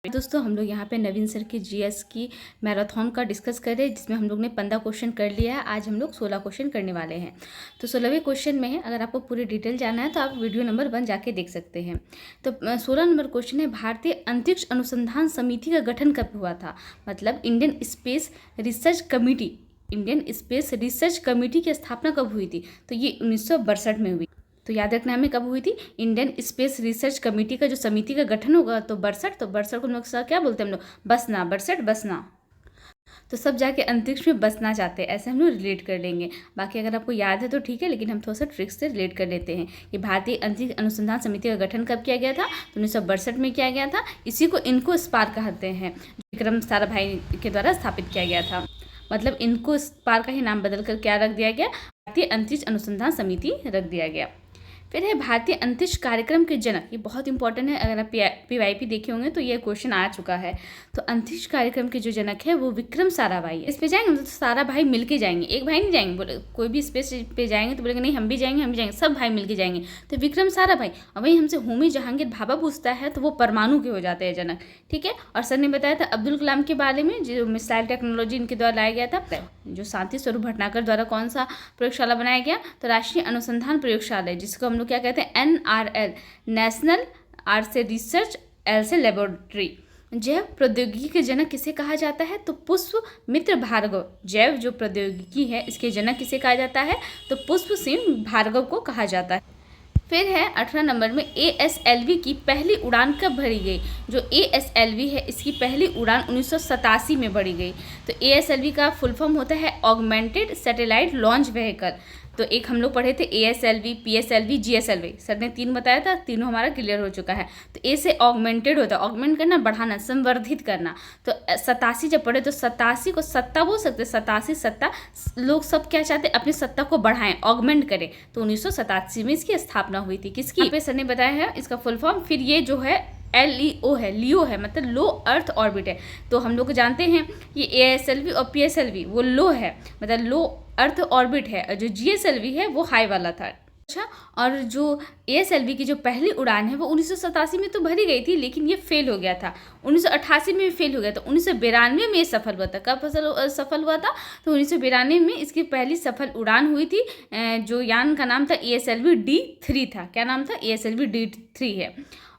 दोस्तों हम लोग यहाँ पे नवीन सर की जीएस की मैराथन का डिस्कस कर रहे हैं, जिसमें हम लोग ने 15 क्वेश्चन कर लिया है। आज हम लोग 16 क्वेश्चन करने वाले हैं। तो 16वें क्वेश्चन में है, अगर आपको पूरी डिटेल जानना है तो आप वीडियो नंबर 1 जाके देख सकते हैं। तो 16 नंबर क्वेश्चन है, भारतीय अंतरिक्ष अनुसंधान समिति का गठन कब हुआ था? मतलब इंडियन स्पेस रिसर्च कमेटी की स्थापना कब हुई थी? तो ये 1962 में हुई। तो याद रखना हमें कब हुई थी। इंडियन स्पेस रिसर्च कमेटी का जो समिति का गठन होगा तो 62 को हम लोग क्या बोलते हैं, हम लोग बसना, 62 बसना। तो सब जाके अंतरिक्ष में बसना चाहते हैं, ऐसे हम लोग रिलेट कर लेंगे। बाकी अगर आपको याद है तो ठीक है, लेकिन हम थोड़ा सा ट्रिक्स से रिलेट कर लेते हैं कि भारतीय अंतरिक्ष अनुसंधान समिति का गठन कब किया गया था? तो 1962 में किया गया था। इसी को इनको स्पार कहते हैं, विक्रम साराभाई के द्वारा स्थापित किया गया था। मतलब इनको स्पार का ही नाम बदल कर क्या रख दिया गया? भारतीय अंतरिक्ष अनुसंधान समिति रख दिया गया। फिर है भारतीय अंतरिक्ष कार्यक्रम के जनक, ये बहुत इंपॉर्टेंट है। अगर आप पीवाईपी देखे होंगे तो ये क्वेश्चन आ चुका है। तो अंतरिक्ष कार्यक्रम के जो जनक है वो विक्रम साराभाई है। इस पे जाएंगे तो सारा भाई मिलके जाएंगे, एक भाई नहीं जाएंगे। बोले कोई भी स्पेस पे जाएंगे तो बोलेंगे नहीं हम भी जाएंगे, सब भाई मिलके जाएंगे। तो विक्रम साराभाई। और वहीं हमसे होमी जहांगीर भाभा पूछता है तो वो परमाणु के हो जाते हैं जनक, ठीक है। और सर ने बताया था अब्दुल कलाम के बारे में, जो मिसाइल टेक्नोलॉजी इनके द्वारा लाया गया था। जो शांति स्वरूप भटनागर द्वारा कौन सा प्रयोगशाला बनाया गया? तो राष्ट्रीय अनुसंधान प्रयोगशाला, जिसको हम लोग क्या कहते हैं? NRL, नेशनल आर से रिसर्च, एल से लेबोरेटरी। जैव प्रौद्योगिकी के जनक किसे कहा जाता है? तो पुष्प मित्र भार्गव। जैव जो प्रौद्योगिकी है इसके जनक किसे कहा जाता है? तो पुष्प सिंह भार्गव को कहा जाता है। फिर है 18 नंबर में, ASLV की पहली उड़ान कब भरी गई? जो ASLV है इसकी पहली उड़ान 1987 में भरी गई। तो ASLV का फुल फॉर्म होता है ऑगमेंटेड सैटेलाइट लॉन्च व्हीकल। तो एक हम लोग पढ़े थे ASLV, PSLV, GSLV। सर ने 3 बताया था, तीनों हमारा क्लियर हो चुका है। तो ए से ऑगमेंटेड होता है, ऑगमेंट करना, बढ़ाना, संवर्धित करना। तो 87 जब पढ़े तो 87 को सत्ता बोल सकते, 87 सत्ता। लोग सब क्या चाहते? अपनी सत्ता को बढ़ाएं, ऑगमेंट करें। तो 1987 में इसकी स्थापना हुई थी। किसकी? पे सर ने बताया है इसका फुल फॉर्म। फिर ये जो है LEO है, लियो है, मतलब लो अर्थ ऑर्बिट है। तो हम लोग जानते हैं कि ASLV और PSLV वो लो है, मतलब लो अर्थ ऑर्बिट है। और जो GSLV है वो हाई वाला था। अच्छा, और जो ASLV की जो पहली उड़ान है वो 1987 में तो भरी गई थी, लेकिन ये फेल हो गया था। 1988 में फेल हो गया था। 1992 में ये सफल हुआ था। कब सफल हुआ था? तो 1992 में इसकी पहली सफल उड़ान हुई थी। जो यान का नाम था ASLV D3 था। क्या नाम था? ASLV D3 है।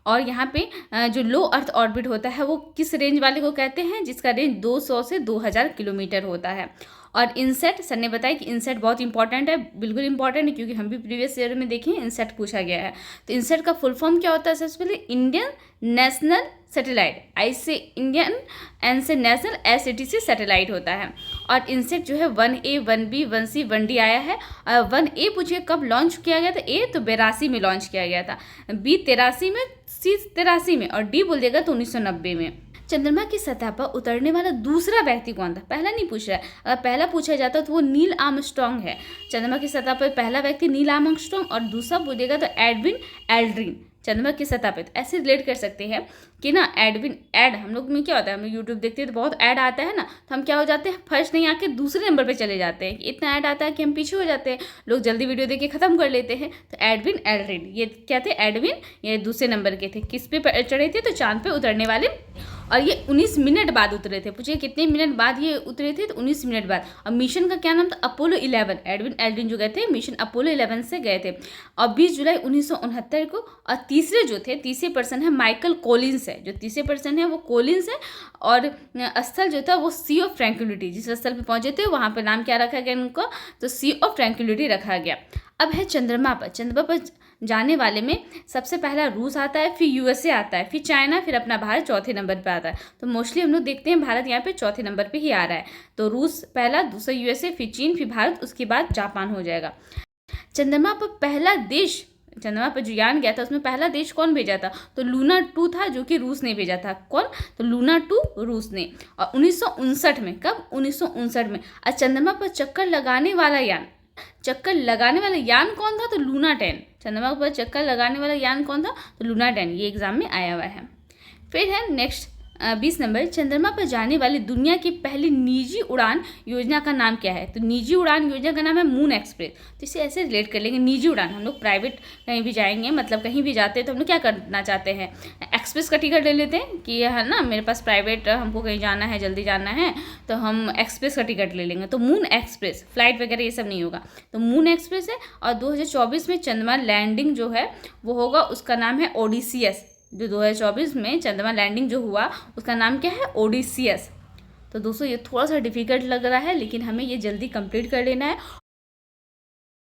और यहाँ पे जो लो अर्थ ऑर्बिट होता है वो किस रेंज वाले को कहते हैं? जिसका रेंज 200 से 2000 किलोमीटर होता है। और इनसेट, सर ने बताया कि इनसेट बहुत इंपॉर्टेंट है, बिल्कुल इंपॉर्टेंट है, क्योंकि हम भी प्रीवियस ईयर में देखें इनसेट पूछा गया है। तो इनसेट का फुल फॉर्म क्या होता है? सबसे पहले इंडियन नेशनल सैटेलाइट, आई से इंडियन, एन से नेशनल, SAT से सैटेलाइट होता है। और इनसेट जो है 1A, 1B, 1C, 1D आया है। 1A पूछिए कब लॉन्च किया गया था? A तो 82 में लॉन्च किया गया था, B 83 में, C 83 में, और D बोल देगा तो 1990 में। चंद्रमा की सतह पर उतरने वाला दूसरा व्यक्ति कौन था? पहला नहीं पूछ रहा है। अगर पहला पूछा जाता तो वो नील आर्मस्ट्रॉन्ग है। चंद्रमा की सतह पर पहला व्यक्ति नील आर्मस्ट्रॉन्ग, और दूसरा बोलेगा तो एडविन एल्ड्रिन। चंद्रमा की सतह पे तो ऐसे रिलेट कर सकते हैं कि ना, एडविन, ऐड हम लोग में क्या होता है, हम लोग यूट्यूब देखते हैं तो बहुत ऐड आता है ना, तो हम क्या हो जाते हैं, फर्स्ट नहीं आके दूसरे नंबर पे चले जाते हैं। इतना ऐड आता है कि हम पीछे हो जाते हैं, लोग जल्दी वीडियो देख के खत्म कर लेते हैं। तो एडविन एल्ड्रिन ये क्या थे? एडविन, ये दूसरे नंबर के थे। किस पे चढ़े थे? तो चांद पे उतरने वाले। और ये 19 मिनट बाद उतरे थे। पूछिए कितने मिनट बाद ये उतरे थे? तो 19 मिनट बाद। और मिशन का क्या नाम था? अपोलो 11। एडविन एल्ड्रिन जो गए थे मिशन अपोलो 11 से गए थे। और 20 जुलाई 1969 को। और तीसरे पर्सन है माइकल कोलिंस है। जो तीसरे पर्सन है वो कोलिंस है। और स्थल जो था वो सी ऑफ ट्रैंक्विलिटी, जिस स्थल पे पहुंचे थे वहां पे नाम क्या रखा गया उनको? तो सी ऑफ ट्रैंक्विलिटी रखा गया। अब है चंद्रमा पर। चंद्रमा पर जाने वाले में सबसे पहला रूस आता है, फिर USA आता है, फिर चाइना, फिर अपना भारत चौथे नंबर पे आता है। तो मोस्टली हम लोग देखते हैं भारत यहाँ पे चौथे नंबर पे ही आ रहा है। तो रूस पहला, दूसरा USA, फिर चीन, फिर भारत, उसके बाद जापान हो जाएगा। चंद्रमा पर पहला देश, चंद्रमा पर जो यान गया था उसमें पहला देश कौन भेजा था? तो लूना 2 था, जो कि रूस ने भेजा था। कौन? तो लूना 2 रूस ने। और 1959 में, कब? 1959 में। और चंद्रमा पर चक्कर लगाने वाला यान कौन था? तो लूना 10। चंद्रमा पर चक्कर लगाने वाला यान कौन था? तो लूना 10। ये एग्जाम में आया हुआ है। फिर है नेक्स्ट 20 नंबर, चंद्रमा पर जाने वाली दुनिया की पहली निजी उड़ान योजना का नाम क्या है? तो निजी उड़ान योजना का नाम है मून एक्सप्रेस। तो इसे ऐसे रिलेट कर लेंगे, निजी उड़ान, हम लोग प्राइवेट कहीं भी जाएंगे, मतलब कहीं भी जाते हैं तो हम लोग क्या करना चाहते हैं, एक्सप्रेस का टिकट ले लेते हैं कि है ना, मेरे पास प्राइवेट, हमको कहीं जाना है, जल्दी जाना है, तो हम एक्सप्रेस का टिकट ले लेंगे। तो मून एक्सप्रेस, फ्लाइट वगैरह ये सब नहीं होगा, तो मून एक्सप्रेस है। और 2024 में चंद्रमा लैंडिंग जो है वो होगा, उसका नाम है ओडिसियस। जो 2024 में चंद्रमा लैंडिंग जो हुआ उसका नाम क्या है? ओडिसियस। तो दोस्तों ये थोड़ा सा डिफिकल्ट लग रहा है, लेकिन हमें ये जल्दी कंप्लीट कर लेना है